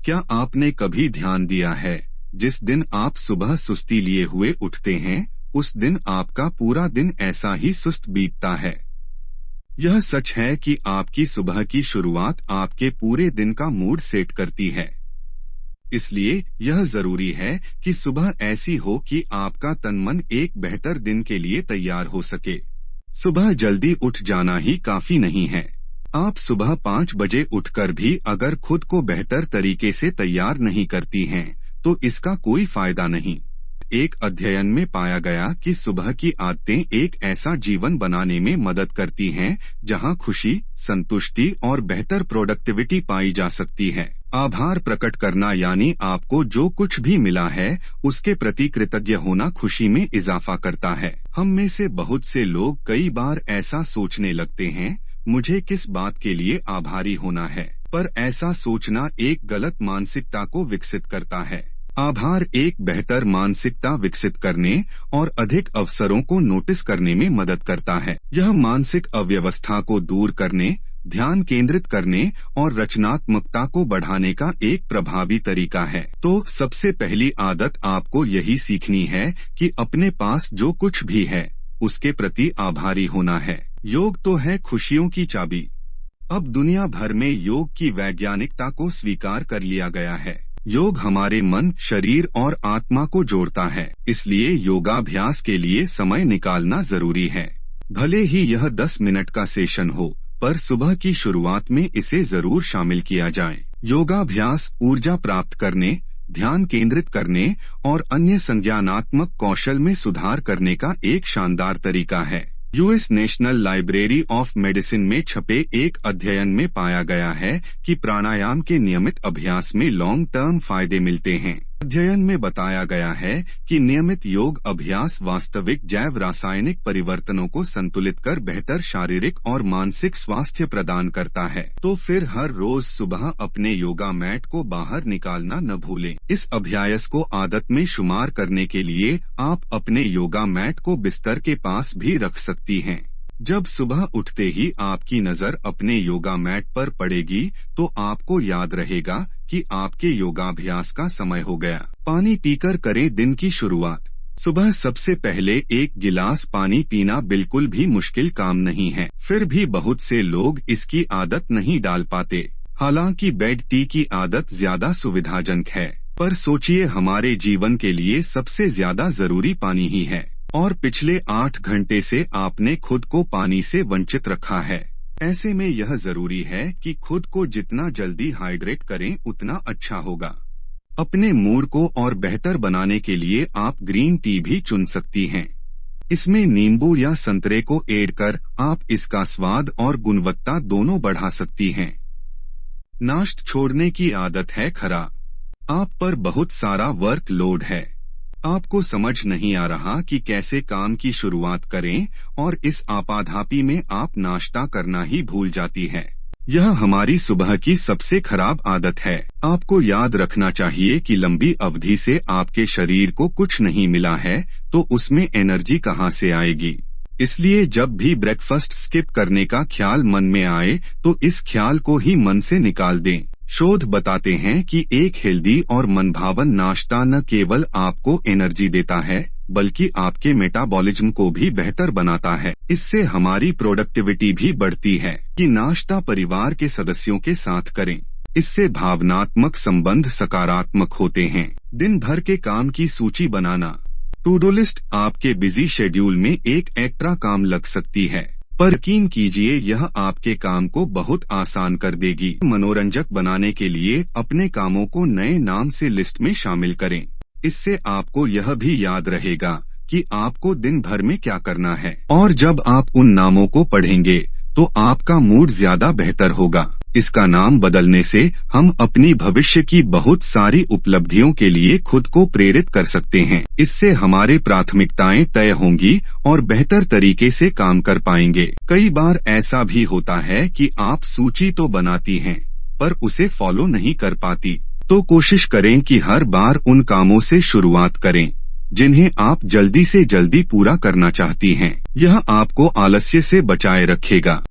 क्या आपने कभी ध्यान दिया है, जिस दिन आप सुबह सुस्ती लिए हुए उठते हैं, उस दिन आपका पूरा दिन ऐसा ही सुस्त बीतता है। यह सच है कि आपकी सुबह की शुरुआत आपके पूरे दिन का मूड सेट करती है। इसलिए यह जरूरी है कि सुबह ऐसी हो कि आपका तन मन एक बेहतर दिन के लिए तैयार हो सके। सुबह जल्दी उठ जाना ही काफी नहीं है। आप सुबह 5 बजे उठकर भी अगर खुद को बेहतर तरीके से तैयार नहीं करती हैं, तो इसका कोई फायदा नहीं। एक अध्ययन में पाया गया कि सुबह की आदतें एक ऐसा जीवन बनाने में मदद करती हैं, जहां खुशी, संतुष्टि और बेहतर प्रोडक्टिविटी पाई जा सकती है। आभार प्रकट करना यानी आपको जो कुछ भी मिला है, उसके प्रति कृतज्ञ होना खुशी में इजाफा करता है। हम में से बहुत से लोग कई बार ऐसा सोचने लगते हैं, मुझे किस बात के लिए आभारी होना है, पर ऐसा सोचना एक गलत मानसिकता को विकसित करता है। आभार एक बेहतर मानसिकता विकसित करने और अधिक अवसरों को नोटिस करने में मदद करता है। यह मानसिक अव्यवस्था को दूर करने, ध्यान केंद्रित करने और रचनात्मकता को बढ़ाने का एक प्रभावी तरीका है। तो सबसे पहली आदत आपको यही सीखनी है कि अपने पास जो कुछ भी है, उसके प्रति आभारी होना है। योग तो है खुशियों की चाबी। अब दुनिया भर में योग की वैज्ञानिकता को स्वीकार कर लिया गया है। योग हमारे मन, शरीर और आत्मा को जोड़ता है, इसलिए योगाभ्यास के लिए समय निकालना जरूरी है। भले ही यह 10 मिनट का सेशन हो, पर सुबह की शुरुआत में इसे जरूर शामिल किया जाए। योगाभ्यास ऊर्जा प्राप्त करने, ध्यान केंद्रित करने और अन्य संज्ञानात्मक कौशल में सुधार करने का एक शानदार तरीका है। US national library of medicine में छपे एक अध्ययन में पाया गया है कि प्राणायाम के नियमित अभ्यास में लॉन्ग टर्म फायदे मिलते हैं। अध्ययन में बताया गया है कि नियमित योग अभ्यास वास्तविक जैव रासायनिक परिवर्तनों को संतुलित कर बेहतर शारीरिक और मानसिक स्वास्थ्य प्रदान करता है। तो फिर हर रोज सुबह अपने योगा मैट को बाहर निकालना न भूलें। इस अभ्यास को आदत में शुमार करने के लिए आप अपने योगा मैट को बिस्तर के पास भी रख सकती हैं। जब सुबह उठते ही आपकी नजर अपने योगा मैट पर पड़ेगी, तो आपको याद रहेगा कि आपके योगाभ्यास का समय हो गया। पानी पीकर करें दिन की शुरुआत। सुबह सबसे पहले एक गिलास पानी पीना बिल्कुल भी मुश्किल काम नहीं है, फिर भी बहुत से लोग इसकी आदत नहीं डाल पाते। हालांकि बेड टी की आदत ज्यादा सुविधाजनक है, पर सोचिए हमारे जीवन के लिए सबसे ज्यादा जरूरी पानी ही है, और पिछले 8 घंटे से आपने खुद को पानी से वंचित रखा है। ऐसे में यह जरूरी है कि खुद को जितना जल्दी हाइड्रेट करें, उतना अच्छा होगा। अपने मूड को और बेहतर बनाने के लिए आप ग्रीन टी भी चुन सकती हैं। इसमें नींबू या संतरे को ऐड कर आप इसका स्वाद और गुणवत्ता दोनों बढ़ा सकती हैं। नाश्ता छोड़ने की आदत है खराब। आप पर बहुत सारा वर्क लोड है। आपको समझ नहीं आ रहा कि कैसे काम की शुरुआत करें, और इस आपाधापी में आप नाश्ता करना ही भूल जाती है। यह हमारी सुबह की सबसे खराब आदत है। आपको याद रखना चाहिए कि लंबी अवधि से आपके शरीर को कुछ नहीं मिला है, तो उसमें एनर्जी कहाँ से आएगी। इसलिए जब भी ब्रेकफास्ट स्किप करने का ख्याल मन में आए, तो इस ख्याल को ही मन से निकाल दें। शोध बताते हैं कि एक हेल्दी और मनभावन नाश्ता न केवल आपको एनर्जी देता है, बल्कि आपके मेटाबॉलिज्म को भी बेहतर बनाता है। इससे हमारी प्रोडक्टिविटी भी बढ़ती है। कि नाश्ता परिवार के सदस्यों के साथ करें। इससे भावनात्मक संबंध सकारात्मक होते हैं। दिन भर के काम की सूची बनाना। टू डू लिस्ट आपके बिजी शेड्यूल में एक एक्स्ट्रा काम लग सकती है, पर यकीन कीजिए यह आपके काम को बहुत आसान कर देगी। मनोरंजक बनाने के लिए अपने कामों को नए नाम से लिस्ट में शामिल करें। इससे आपको यह भी याद रहेगा कि आपको दिन भर में क्या करना है, और जब आप उन नामों को पढ़ेंगे तो आपका मूड ज्यादा बेहतर होगा। इसका नाम बदलने से हम अपनी भविष्य की बहुत सारी उपलब्धियों के लिए खुद को प्रेरित कर सकते हैं। इससे हमारे प्राथमिकताएं तय होंगी और बेहतर तरीके से काम कर पाएंगे। कई बार ऐसा भी होता है कि आप सूची तो बनाती हैं, पर उसे फॉलो नहीं कर पाती। तो कोशिश करें कि हर बार उन कामों से शुरुआत करें जिन्हें आप जल्दी से जल्दी पूरा करना चाहती हैं। यह आपको आलस्य से बचाए रखेगा।